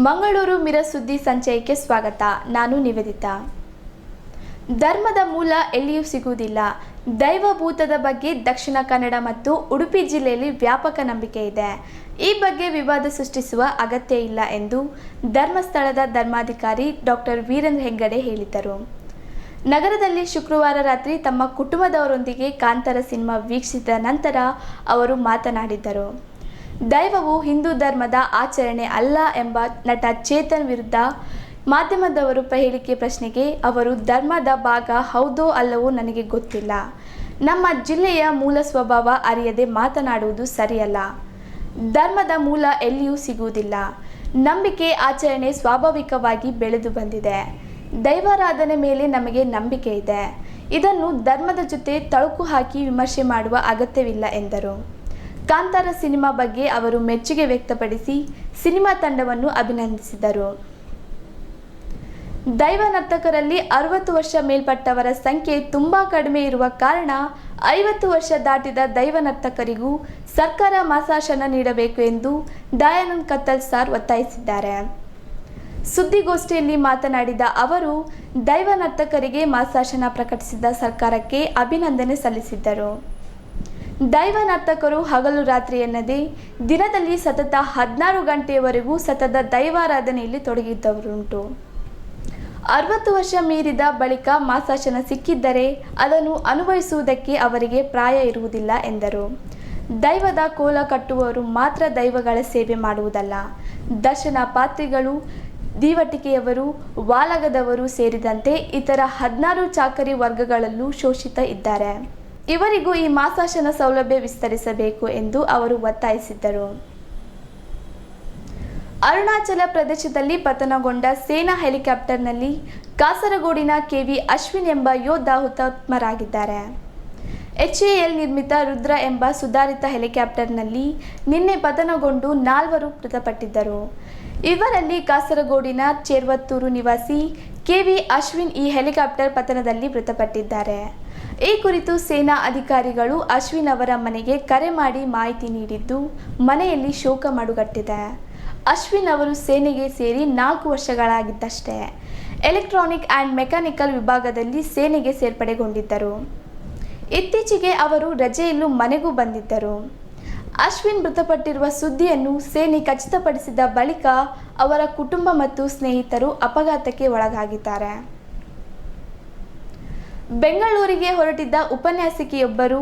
Mangaluru mirror ಸುದ್ದಿ ಸಂಚಯಕ್ಕೆ ಸ್ವಾಗತ. ನಾನು ನಿವೇದಿತಾ. ಧರ್ಮದ ಮೂಲ ಎಲ್ಲಿಯೂ ಸಿಗುವುದಿಲ್ಲ. ದೈವಭೂತದ ಬಗ್ಗೆ ದಕ್ಷಿಣ ಕನ್ನಡ ಮತ್ತು ಉಡುಪಿ ಜಿಲ್ಲೆಯಲ್ಲಿ ವ್ಯಾಪಕ ನಂಬಿಕೆ ಇದೆ. ಈ ಬಗ್ಗೆ ವಿವಾದ ಸೃಷ್ಟಿಸುವ ಅಗತ್ಯ ಇಲ್ಲ ಎಂದು ಧರ್ಮಸ್ಥಳದ ಧರ್ಮಾಧಿಕಾರಿ ಡಾಕ್ಟರ್ ವೀರೇಂದ್ರ ಹೆಗ್ಗಡೆ ಹೇಳಿದರು. ನಗರದಲ್ಲಿ ಶುಕ್ರವಾರ ರಾತ್ರಿ ತಮ್ಮ ಕುಟುಂಬದವರೊಂದಿಗೆ ಕಾಂತಾರ ಸಿನಿಮಾ ವೀಕ್ಷಿಸಿದ ನಂತರ ಅವರು ಮಾತನಾಡಿದರು. ದೈವವು ಹಿಂದೂ ಧರ್ಮದ ಆಚರಣೆ ಅಲ್ಲ ಎಂಬ ನಟ ಚೇತನ್ ವಿರುದ್ಧ ಮಾಧ್ಯಮದವರು ಹೇಳಿಕೆ ಪ್ರಶ್ನೆಗೆ ಅವರು ಧರ್ಮದ ಭಾಗ ಹೌದೋ ಅಲ್ಲವೋ ನನಗೆ ಗೊತ್ತಿಲ್ಲ. ನಮ್ಮ ಜಿಲ್ಲೆಯ ಮೂಲ ಸ್ವಭಾವ ಅರಿಯದೆ ಮಾತನಾಡುವುದು ಸರಿಯಲ್ಲ. ಧರ್ಮದ ಮೂಲ ಎಲ್ಲಿಯೂ ಸಿಗುವುದಿಲ್ಲ. ನಂಬಿಕೆ ಆಚರಣೆ ಸ್ವಾಭಾವಿಕವಾಗಿ ಬೆಳೆದು ಬಂದಿದೆ. ದೈವಾರಾಧನೆ ಮೇಲೆ ನಮಗೆ ನಂಬಿಕೆ ಇದೆ. ಇದನ್ನು ಧರ್ಮದ ಜೊತೆ ತಳುಕು ಹಾಕಿ ವಿಮರ್ಶೆ ಮಾಡುವ ಅಗತ್ಯವಿಲ್ಲ ಎಂದರು. ಕಾಂತಾರ ಸಿನಿಮಾ ಬಗ್ಗೆ ಅವರು ಮೆಚ್ಚುಗೆ ವ್ಯಕ್ತಪಡಿಸಿ ಸಿನಿಮಾ ತಂಡವನ್ನು ಅಭಿನಂದಿಸಿದರು. ದೈವ ನರ್ತಕರಲ್ಲಿ 60 ವರ್ಷ ಮೇಲ್ಪಟ್ಟವರ ಸಂಖ್ಯೆ ತುಂಬಾ ಕಡಿಮೆ ಇರುವ ಕಾರಣ 50 ವರ್ಷ ದಾಟಿದ ದೈವ ನರ್ತಕರಿಗೂ ಸರ್ಕಾರ ಮಾಸಾಶನ ನೀಡಬೇಕು ಎಂದು ದಯಾನಂದ್ ಕತ್ತಲ್ ಸರ್ ಒತ್ತಾಯಿಸಿದ್ದಾರೆ. ಸುದ್ದಿಗೋಷ್ಠಿಯಲ್ಲಿ ಮಾತನಾಡಿದ ಅವರು ದೈವ ನರ್ತಕರಿಗೆ ಮಾಸಾಶನ ಪ್ರಕಟಿಸಿದ ಸರ್ಕಾರಕ್ಕೆ ಅಭಿನಂದನೆ ಸಲ್ಲಿಸಿದ್ದರು. ದೈವ ನರ್ತಕರು ಹಗಲು ರಾತ್ರಿ ಎನ್ನದೇ ದಿನದಲ್ಲಿ ಸತತ 16 ಗಂಟೆಯವರೆಗೂ ಸತತ ದೈವಾರಾಧನೆಯಲ್ಲಿ ತೊಡಗಿದ್ದವರುಂಟು. 60 ವರ್ಷ ಮೀರಿದ ಬಳಿಕ ಮಾಸಾಶನ ಸಿಕ್ಕಿದ್ದರೆ ಅದನ್ನು ಅನುಭವಿಸುವುದಕ್ಕೆ ಅವರಿಗೆ ಪ್ರಾಯ ಇರುವುದಿಲ್ಲ ಎಂದರು. ದೈವದ ಕೋಲ ಕಟ್ಟುವವರು ಮಾತ್ರ ದೈವಗಳ ಸೇವೆ ಮಾಡುವುದಲ್ಲ, ದರ್ಶನ ಪಾತ್ರಿಗಳು, ದೀವಟಿಕೆಯವರು, ವಾಲಗದವರು ಸೇರಿದಂತೆ ಇತರ 16 ಚಾಕರಿ ವರ್ಗಗಳಲ್ಲೂ ಶೋಷಿತ ಇದ್ದಾರೆ. ಇವರಿಗೂ ಈ ಮಾಸಾಶನ ಸೌಲಭ್ಯ ವಿಸ್ತರಿಸಬೇಕು ಎಂದು ಅವರು ಒತ್ತಾಯಿಸಿದ್ದರು. ಅರುಣಾಚಲ ಪ್ರದೇಶದಲ್ಲಿ ಪತನಗೊಂಡ ಸೇನಾ ಹೆಲಿಕಾಪ್ಟರ್ನಲ್ಲಿ ಕಾಸರಗೋಡಿನ ಕೆವಿ ಅಶ್ವಿನ್ ಎಂಬ ಯೋಧ ಹುತಾತ್ಮರಾಗಿದ್ದಾರೆ. HAL ನಿರ್ಮಿತ ರುದ್ರ ಎಂಬ ಸುಧಾರಿತ ಹೆಲಿಕಾಪ್ಟರ್ನಲ್ಲಿ ನಿನ್ನೆ ಪತನಗೊಂಡು 4 ಮೃತಪಟ್ಟಿದ್ದರು. ಇವರಲ್ಲಿ ಕಾಸರಗೋಡಿನ ಚೇರ್ವತ್ತೂರು ನಿವಾಸಿ ಕೆವಿ ಅಶ್ವಿನ್ ಈ ಹೆಲಿಕಾಪ್ಟರ್ ಪತನದಲ್ಲಿ ಮೃತಪಟ್ಟಿದ್ದಾರೆ. ಈ ಕುರಿತು ಸೇನಾ ಅಧಿಕಾರಿಗಳು ಅಶ್ವಿನ್ ಅವರ ಮನೆಗೆ ಕರೆ ಮಾಡಿ ಮಾಹಿತಿ ನೀಡಿದ್ದು ಮನೆಯಲ್ಲಿ ಶೋಕ ಮಡುಗಟ್ಟಿದೆ. ಅಶ್ವಿನ್ ಅವರು ಸೇನೆಗೆ ಸೇರಿ 4 ವರ್ಷಗಳಾಗಿದ್ದಷ್ಟೇ ಎಲೆಕ್ಟ್ರಾನಿಕ್ ಆ್ಯಂಡ್ ಮೆಕ್ಯಾನಿಕಲ್ ವಿಭಾಗದಲ್ಲಿ ಸೇನೆಗೆ ಸೇರ್ಪಡೆಗೊಂಡಿದ್ದರು. ಇತ್ತೀಚೆಗೆ ಅವರು ರಜೆಯಲ್ಲೂ ಮನೆಗೂ ಬಂದಿದ್ದರು. ಅಶ್ವಿನ್ ಮೃತಪಟ್ಟಿರುವ ಸುದ್ದಿಯನ್ನು ಸೇನೆ ಖಚಿತಪಡಿಸಿದ ಬಳಿಕ ಅವರ ಕುಟುಂಬ ಮತ್ತು ಸ್ನೇಹಿತರು ಅಪಘಾತಕ್ಕೆ ಒಳಗಾಗಿದ್ದಾರೆ. ಬೆಂಗಳೂರಿಗೆ ಹೊರಟಿದ್ದ ಉಪನ್ಯಾಸಕಿಯೊಬ್ಬರು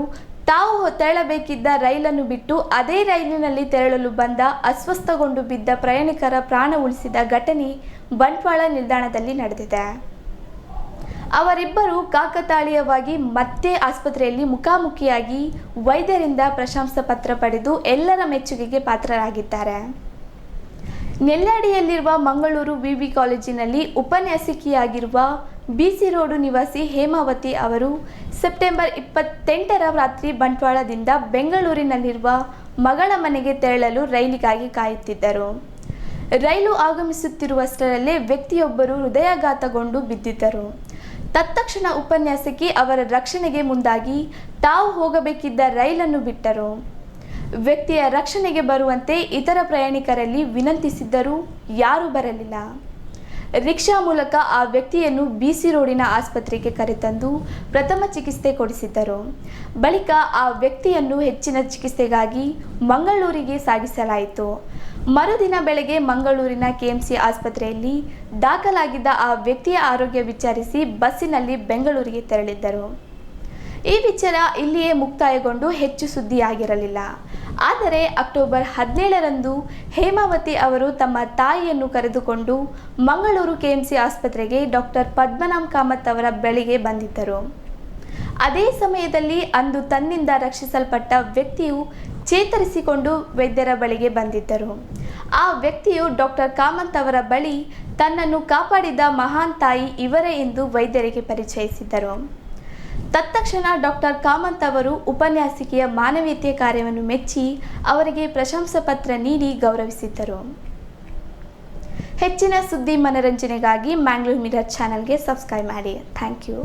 ತಾವು ತೆರಳಬೇಕಿದ್ದ ರೈಲನ್ನು ಬಿಟ್ಟು ಅದೇ ರೈಲಿನಲ್ಲಿ ತೆರಳಲು ಬಂದ ಅಸ್ವಸ್ಥಗೊಂಡು ಬಿದ್ದ ಪ್ರಯಾಣಿಕರ ಪ್ರಾಣ ಉಳಿಸಿದ ಘಟನೆ ಬಂಟ್ವಾಳ ನಿಲ್ದಾಣದಲ್ಲಿ ನಡೆದಿದೆ. ಅವರಿಬ್ಬರು ಕಾಕತಾಳೀಯವಾಗಿ ಮತ್ತೆ ಆಸ್ಪತ್ರೆಯಲ್ಲಿ ಮುಖಾಮುಖಿಯಾಗಿ ವೈದ್ಯರಿಂದ ಪ್ರಶಂಸಾ ಪತ್ರ ಪಡೆದು ಎಲ್ಲರ ಮೆಚ್ಚುಗೆಗೆ ಪಾತ್ರರಾಗಿದ್ದಾರೆ. ನೆಲ್ಯಾಡಿಯಲ್ಲಿರುವ ಮಂಗಳೂರು ವಿವಿ ಕಾಲೇಜಿನಲ್ಲಿ ಉಪನ್ಯಾಸಕಿಯಾಗಿರುವ BC ರೋಡು ನಿವಾಸಿ ಹೇಮಾವತಿ ಅವರು ಸೆಪ್ಟೆಂಬರ್ 28ರ ರಾತ್ರಿ ಬಂಟ್ವಾಳದಿಂದ ಬೆಂಗಳೂರಿನಲ್ಲಿರುವ ಮಗಳ ಮನೆಗೆ ತೆರಳಲು ರೈಲಿಗಾಗಿ ಕಾಯುತ್ತಿದ್ದರು. ರೈಲು ಆಗಮಿಸುತ್ತಿರುವಷ್ಟರಲ್ಲೇ ವ್ಯಕ್ತಿಯೊಬ್ಬರು ಹೃದಯಾಘಾತಗೊಂಡು ಬಿದ್ದಿದ್ದರು. ತತ್ಕ್ಷಣ ಉಪನ್ಯಾಸಕಿ ಅವರ ರಕ್ಷಣೆಗೆ ಮುಂದಾಗಿ ತಾವು ಹೋಗಬೇಕಿದ್ದ ರೈಲನ್ನು ಬಿಟ್ಟರು. ವ್ಯಕ್ತಿಯ ರಕ್ಷಣೆಗೆ ಬರುವಂತೆ ಇತರ ಪ್ರಯಾಣಿಕರಲ್ಲಿ ವಿನಂತಿಸಿದ್ದರೂ ಯಾರೂ ಬರಲಿಲ್ಲ. ರಿಕ್ಷಾ ಮೂಲಕ ಆ ವ್ಯಕ್ತಿಯನ್ನು BC ರೋಡಿನ ಆಸ್ಪತ್ರೆಗೆ ಕರೆತಂದು ಪ್ರಥಮ ಚಿಕಿತ್ಸೆ ಕೊಡಿಸಿದ್ದರು. ಬಳಿಕ ಆ ವ್ಯಕ್ತಿಯನ್ನು ಹೆಚ್ಚಿನ ಚಿಕಿತ್ಸೆಗಾಗಿ ಮಂಗಳೂರಿಗೆ ಸಾಗಿಸಲಾಯಿತು. ಮರುದಿನ ಬೆಳಗ್ಗೆ ಮಂಗಳೂರಿನ KMC ಆಸ್ಪತ್ರೆಯಲ್ಲಿ ದಾಖಲಾಗಿದ್ದ ಆ ವ್ಯಕ್ತಿಯ ಆರೋಗ್ಯ ವಿಚಾರಿಸಿ ಬಸ್ಸಿನಲ್ಲಿ ಬೆಂಗಳೂರಿಗೆ ತೆರಳಿದ್ದರು. ಈ ವಿಚಾರ ಇಲ್ಲಿಯೇ ಮುಕ್ತಾಯಗೊಂಡು ಹೆಚ್ಚು ಸುದ್ದಿಯಾಗಿರಲಿಲ್ಲ. ಆದರೆ ಅಕ್ಟೋಬರ್ 17ರಂದು ಹೇಮಾವತಿ ಅವರು ತಮ್ಮ ತಾಯಿಯನ್ನು ಕರೆದುಕೊಂಡು ಮಂಗಳೂರು KMC ಆಸ್ಪತ್ರೆಗೆ ಡಾಕ್ಟರ್ ಪದ್ಮನಾಭ್ ಕಾಮತ್ ಅವರ ಬಳಿಗೆ ಬಂದಿದ್ದರು. ಅದೇ ಸಮಯದಲ್ಲಿ ಅಂದು ತನ್ನಿಂದ ರಕ್ಷಿಸಲ್ಪಟ್ಟ ವ್ಯಕ್ತಿಯು ಚೇತರಿಸಿಕೊಂಡು ವೈದ್ಯರ ಬಳಿಗೆ ಬಂದಿದ್ದರು. ಆ ವ್ಯಕ್ತಿಯು ಡಾಕ್ಟರ್ ಕಾಮತ್ ಅವರ ಬಳಿ ತನ್ನನ್ನು ಕಾಪಾಡಿದ ಮಹಾನ್ ತಾಯಿ ಇವರೇ ಎಂದು ವೈದ್ಯರಿಗೆ ಪರಿಚಯಿಸಿದ್ದರು. ತತ್ಕ್ಷಣ ಡಾಕ್ಟರ್ ಕಾಮತ್ ಅವರು ಉಪನ್ಯಾಸಕಿಯ ಮಾನವೀಯತೆಯ ಕಾರ್ಯವನ್ನು ಮೆಚ್ಚಿ ಅವರಿಗೆ ಪ್ರಶಂಸಾ ಪತ್ರ ನೀಡಿ ಗೌರವಿಸಿದ್ದರು. ಹೆಚ್ಚಿನ ಸುದ್ದಿ ಮನರಂಜನೆಗಾಗಿ ಮ್ಯಾಂಗ್ಳೂರ್ ಮಿರರ್ ಚಾನೆಲ್ಗೆ ಸಬ್ಸ್ಕ್ರೈಬ್ ಮಾಡಿ. Thank you.